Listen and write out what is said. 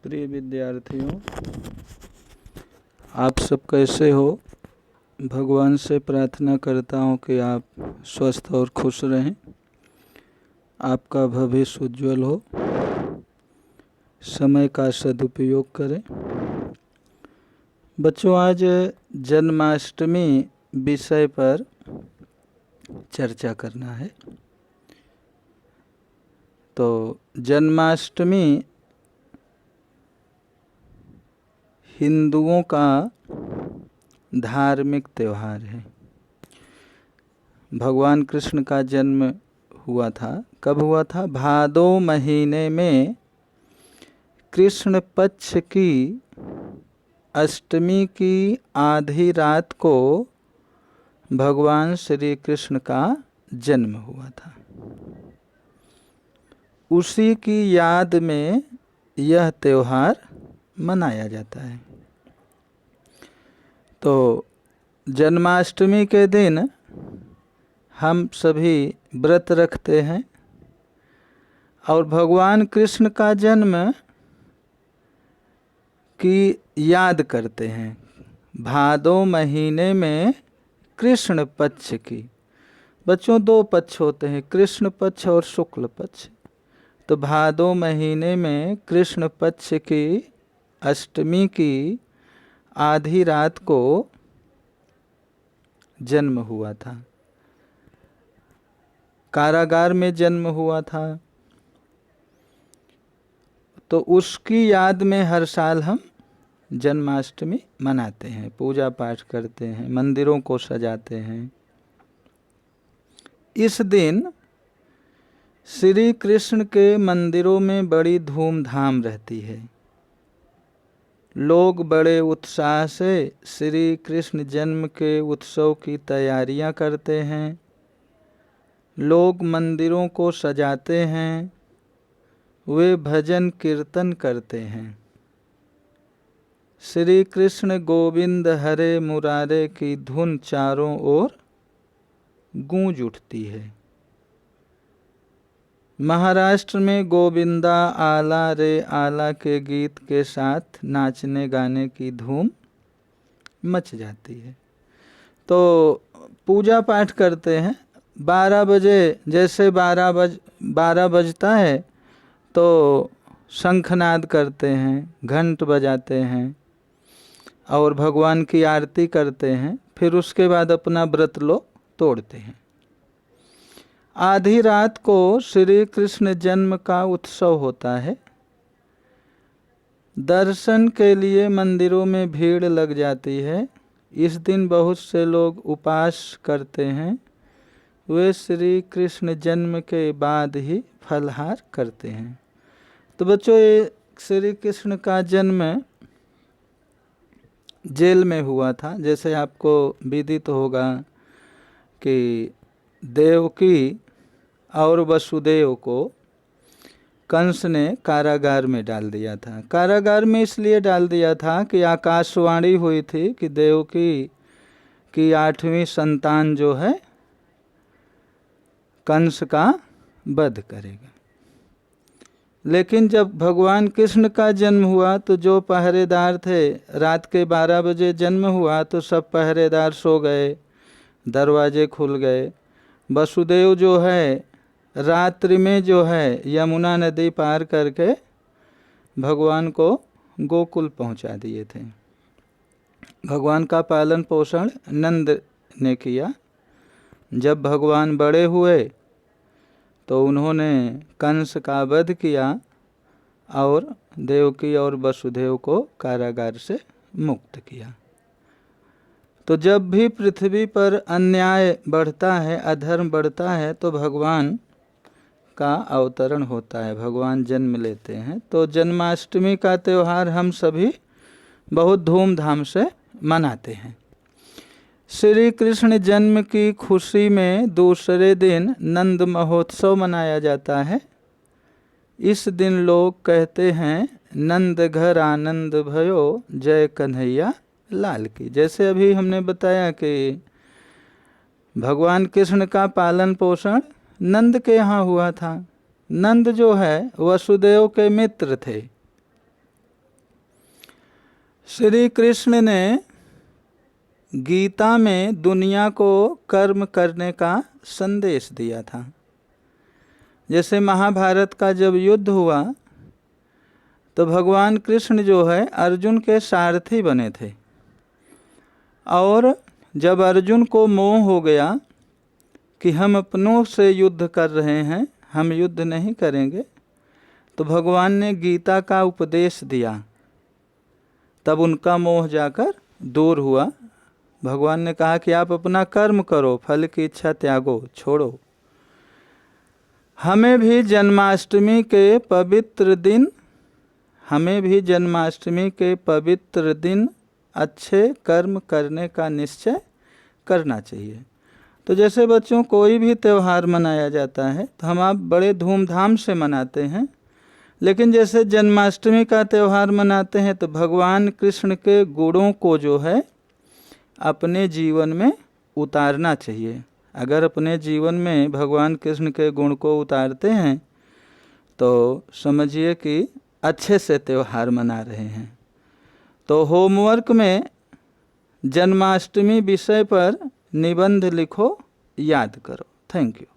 प्रिय विद्यार्थियों, आप सब कैसे हो। भगवान से प्रार्थना करता हूँ कि आप स्वस्थ और खुश रहें, आपका भविष्य उज्जवल हो, समय का सदुपयोग करें। बच्चों, आज जन्माष्टमी विषय पर चर्चा करना है। तो जन्माष्टमी हिंदुओं का धार्मिक त्यौहार है। भगवान कृष्ण का जन्म हुआ था। कब हुआ था? भादो महीने में कृष्ण पक्ष की अष्टमी की आधी रात को भगवान श्री कृष्ण का जन्म हुआ था। उसी की याद में यह त्यौहार मनाया जाता है। तो जन्माष्टमी के दिन हम सभी व्रत रखते हैं और भगवान कृष्ण का जन्म की याद करते हैं। भादो महीने में कृष्ण पक्ष की, बच्चों दो पक्ष होते हैं, कृष्ण पक्ष और शुक्ल पक्ष। तो भादो महीने में कृष्ण पक्ष की अष्टमी की आधी रात को जन्म हुआ था। कारागार में जन्म हुआ था। तो उसकी याद में हर साल हम जन्माष्टमी मनाते हैं, पूजा पाठ करते हैं, मंदिरों को सजाते हैं। इस दिन श्री कृष्ण के मंदिरों में बड़ी धूमधाम रहती है। लोग बड़े उत्साह से श्री कृष्ण जन्म के उत्सव की तैयारियां करते हैं। लोग मंदिरों को सजाते हैं, वे भजन कीर्तन करते हैं। श्री कृष्ण गोविंद हरे मुरारे की धुन चारों ओर गूंज उठती है। महाराष्ट्र में गोविंदा आला रे आला के गीत के साथ नाचने गाने की धूम मच जाती है। तो पूजा पाठ करते हैं। 12 बजे जैसे 12 बजता है तो शंखनाद करते हैं, घंट बजाते हैं और भगवान की आरती करते हैं। फिर उसके बाद अपना व्रत लोग तोड़ते हैं। आधी रात को श्री कृष्ण जन्म का उत्सव होता है। दर्शन के लिए मंदिरों में भीड़ लग जाती है। इस दिन बहुत से लोग उपवास करते हैं। वे श्री कृष्ण जन्म के बाद ही फलाहार करते हैं। तो बच्चों, ये श्री कृष्ण का जन्म जेल में हुआ था। जैसे आपको विदित होगा कि देवकी और वसुदेव को कंस ने कारागार में डाल दिया था। कारागार में इसलिए डाल दिया था कि आकाशवाणी हुई थी कि देवकी की 8वीं संतान जो है कंस का वध करेगा। लेकिन जब भगवान कृष्ण का जन्म हुआ तो जो पहरेदार थे, रात के 12 बजे जन्म हुआ तो सब पहरेदार सो गए, दरवाजे खुल गए। वसुदेव जो है रात्रि में जो है यमुना नदी पार करके भगवान को गोकुल पहुंचा दिए थे। भगवान का पालन पोषण नंद ने किया। जब भगवान बड़े हुए तो उन्होंने कंस का वध किया और देवकी और वसुदेव को कारागार से मुक्त किया। तो जब भी पृथ्वी पर अन्याय बढ़ता है, अधर्म बढ़ता है, तो भगवान का अवतरण होता है, भगवान जन्म लेते हैं। तो जन्माष्टमी का त्यौहार हम सभी बहुत धूमधाम से मनाते हैं। श्री कृष्ण जन्म की खुशी में दूसरे दिन नंद महोत्सव मनाया जाता है। इस दिन लोग कहते हैं, नंद घर आनंद भयो, जय कन्हैया लाल की। जैसे अभी हमने बताया कि भगवान कृष्ण का पालन पोषण नंद के यहाँ हुआ था। नंद जो है वसुदेव के मित्र थे। श्री कृष्ण ने गीता में दुनिया को कर्म करने का संदेश दिया था। जैसे महाभारत का जब युद्ध हुआ तो भगवान कृष्ण जो है अर्जुन के सारथी बने थे, और जब अर्जुन को मोह हो गया कि हम अपनों से युद्ध कर रहे हैं, हम युद्ध नहीं करेंगे, तो भगवान ने गीता का उपदेश दिया। तब उनका मोह जाकर दूर हुआ। भगवान ने कहा कि आप अपना कर्म करो, फल की इच्छा त्यागो, छोड़ो। हमें भी जन्माष्टमी के पवित्र दिन अच्छे कर्म करने का निश्चय करना चाहिए। तो जैसे बच्चों कोई भी त्यौहार मनाया जाता है तो हम आप बड़े धूमधाम से मनाते हैं, लेकिन जैसे जन्माष्टमी का त्यौहार मनाते हैं तो भगवान कृष्ण के गुणों को जो है अपने जीवन में उतारना चाहिए। अगर अपने जीवन में भगवान कृष्ण के गुण को उतारते हैं तो समझिए कि अच्छे से त्यौहार मना रहे हैं। तो होमवर्क में जन्माष्टमी विषय पर निबंध लिखो, याद करो। Thank you.